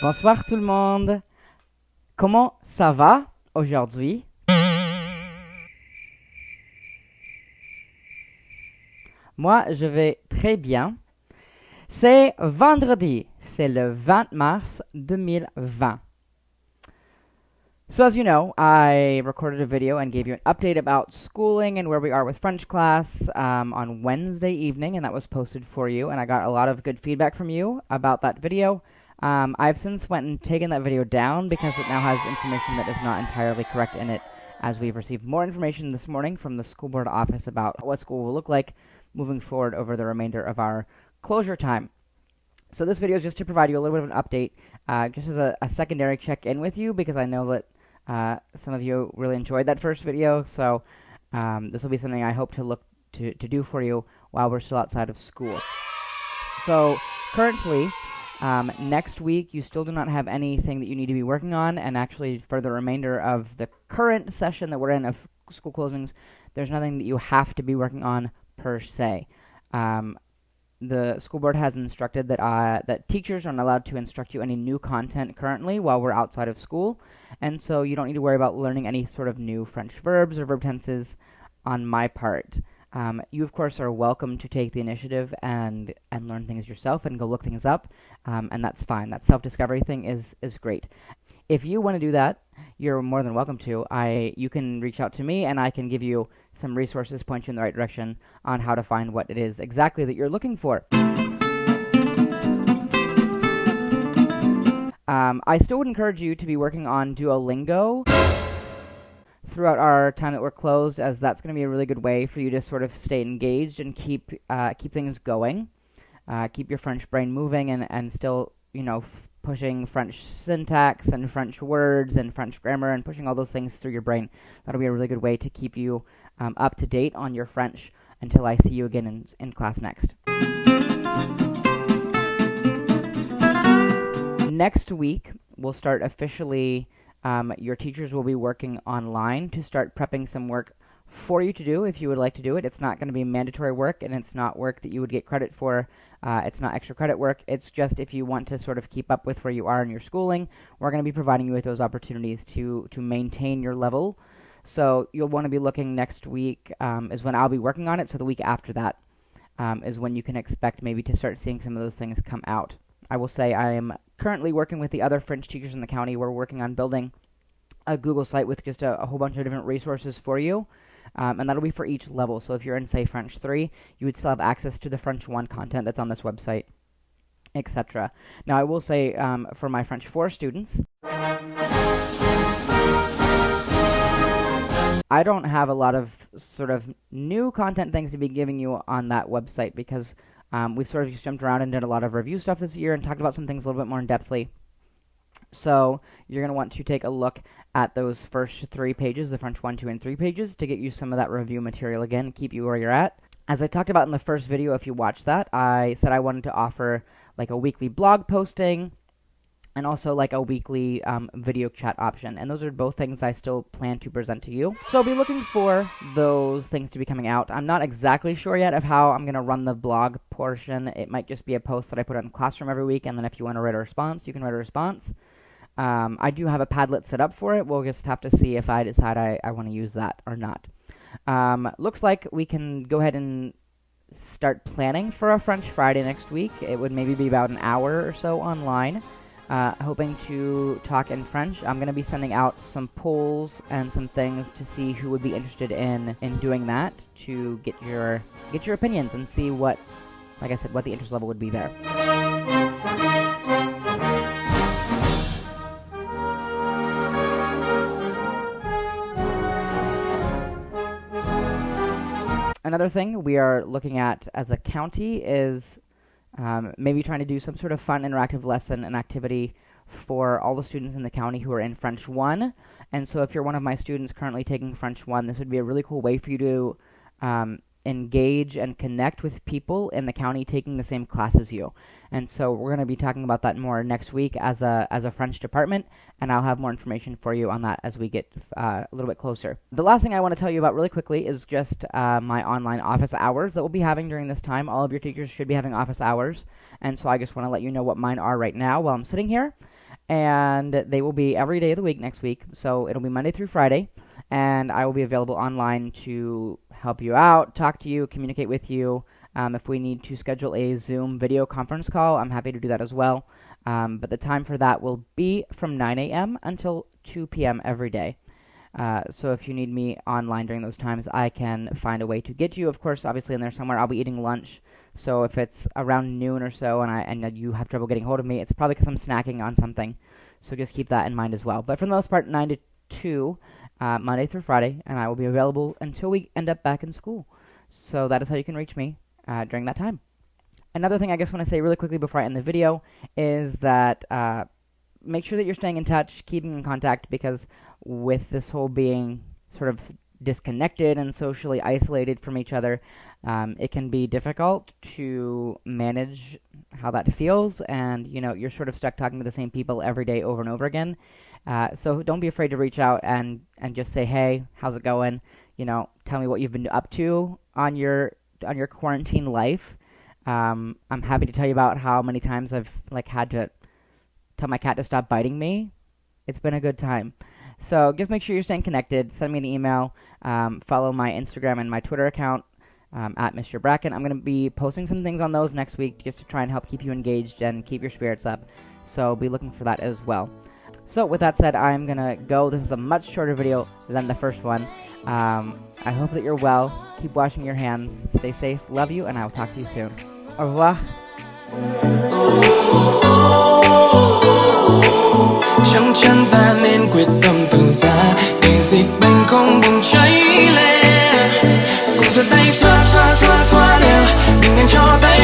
Bonsoir tout le monde. Comment ça va aujourd'hui? Moi, je vais très bien. C'est vendredi. C'est le 20 mars 2020. So as you know, I recorded a video and gave you an update about schooling and where we are with French class on Wednesday evening, and that was posted for you, and I got a lot of good feedback from you about that video. I've since went and taken that video down because it now has information that is not entirely correct in it, as we've received more information this morning from the school board office about what school will look like moving forward over the remainder of our closure time. So this video is just to provide you a little bit of an update, just as a secondary check-in with you, because I know that some of you really enjoyed that first video, so this will be something I hope to look to do for you while we're still outside of school. So currently, next week, you still do not have anything that you need to be working on, and actually for the remainder of the current session that we're in of school closings, there's nothing that you have to be working on per se. The school board has instructed that teachers aren't allowed to instruct you any new content currently while we're outside of school, and so you don't need to worry about learning any sort of new French verbs or verb tenses on my part. You, of course, are welcome to take the initiative and learn things yourself and go look things up, and that's fine. That self-discovery thing is great. If you want to do that, you're more than welcome to. You can reach out to me, and I can give you some resources, point you in the right direction on how to find what it is exactly that you're looking for. I still would encourage you to be working on Duolingo throughout our time that we're closed, as that's going to be a really good way for you to sort of stay engaged and keep things going, keep your French brain moving, and still, pushing French syntax and French words and French grammar and pushing all those things through your brain. That'll be a really good way to keep you up to date on your French until I see you again in class next. Next week, we'll start officially, your teachers will be working online to start prepping some work for you to do if you would like to do it. It's not going to be mandatory work, and it's not work that you would get credit for. It's not extra credit work. It's just if you want to sort of keep up with where you are in your schooling, we're going to be providing you with those opportunities to maintain your level. So you'll want to be looking next week is when I'll be working on it, so the week after that is when you can expect maybe to start seeing some of those things come out. I will say I am currently working with the other French teachers in the county. We're working on building a Google site with just a whole bunch of different resources for you. And that'll be for each level. So if you're in, say, French 3, you would still have access to the French 1 content that's on this website, etc. Now, I will say, for my French 4 students, I don't have a lot of sort of new content things to be giving you on that website because we've sort of just jumped around and did a lot of review stuff this year and talked about some things a little bit more in depthly. So you're going to want to take a look at those first 3 pages, the French 1, 2, and 3 pages, to get you some of that review material again, keep you where you're at. As I talked about in the first video, if you watched that, I said I wanted to offer like a weekly blog posting and also like a weekly video chat option. And those are both things I still plan to present to you. So I'll be looking for those things to be coming out. I'm not exactly sure yet of how I'm going to run the blog portion. It might just be a post that I put on Classroom every week, and then if you want to write a response, you can write a response. I do have a Padlet set up for it. We'll just have to see if I decide I want to use that or not. Looks like we can go ahead and start planning for a French Friday next week. It would maybe be about an hour or so online, hoping to talk in French. I'm going to be sending out some polls and some things to see who would be interested in doing that, to get your opinions and see what, like I said, what the interest level would be there. Another thing we are looking at as a county is maybe trying to do some sort of fun interactive lesson and activity for all the students in the county who are in French 1. And so if you're one of my students currently taking French 1, this would be a really cool way for you to engage and connect with people in the county taking the same class as you. And so we're going to be talking about that more next week as a French department, and I'll have more information for you on that as we get a little bit closer. The last thing I want to tell you about really quickly is just my online office hours that we'll be having during this time. All of your teachers should be having office hours, and so I just want to let you know what mine are right now while I'm sitting here. and they will be every day of the week next week. So it'll be Monday through Friday, and I will be available online to help you out, talk to you, communicate with you. If we need to schedule a Zoom video conference call, I'm happy to do that as well. But the time for that will be from 9 a.m. until 2 p.m. every day. So if you need me online during those times, I can find a way to get you. Of course, obviously in there somewhere, I'll be eating lunch. So if it's around noon or so and you have trouble getting hold of me, it's probably because I'm snacking on something. So just keep that in mind as well. But for the most part, 9 to 2, Monday through Friday, and I will be available until we end up back in school. So that is how you can reach me during that time. Another thing I just want to say really quickly before I end the video is that make sure that you're staying in touch, keeping in contact, because with this whole being sort of disconnected and socially isolated from each other, it can be difficult to manage how that feels, and you're sort of stuck talking to the same people every day over and over again. So don't be afraid to reach out and just say, hey, how's it going? Tell me what you've been up to on your quarantine life. I'm happy to tell you about how many times I've had to tell my cat to stop biting me. It's been a good time. So just make sure you're staying connected. Send me an email. Follow my Instagram and my Twitter account at Mr. Bracken. I'm going to be posting some things on those next week just to try and help keep you engaged and keep your spirits up. So be looking for that as well. So with that said, I'm going to go. This is a much shorter video than the first one. I hope that you're well. Keep washing your hands. Stay safe. Love you, and I will talk to you soon. Au revoir. Chắc chắn ta nên quyết tâm từ xa để dịch bệnh không bùng cháy lên. Cùng giơ tay xoa xoa xoa xoa đều, đừng nên cho tay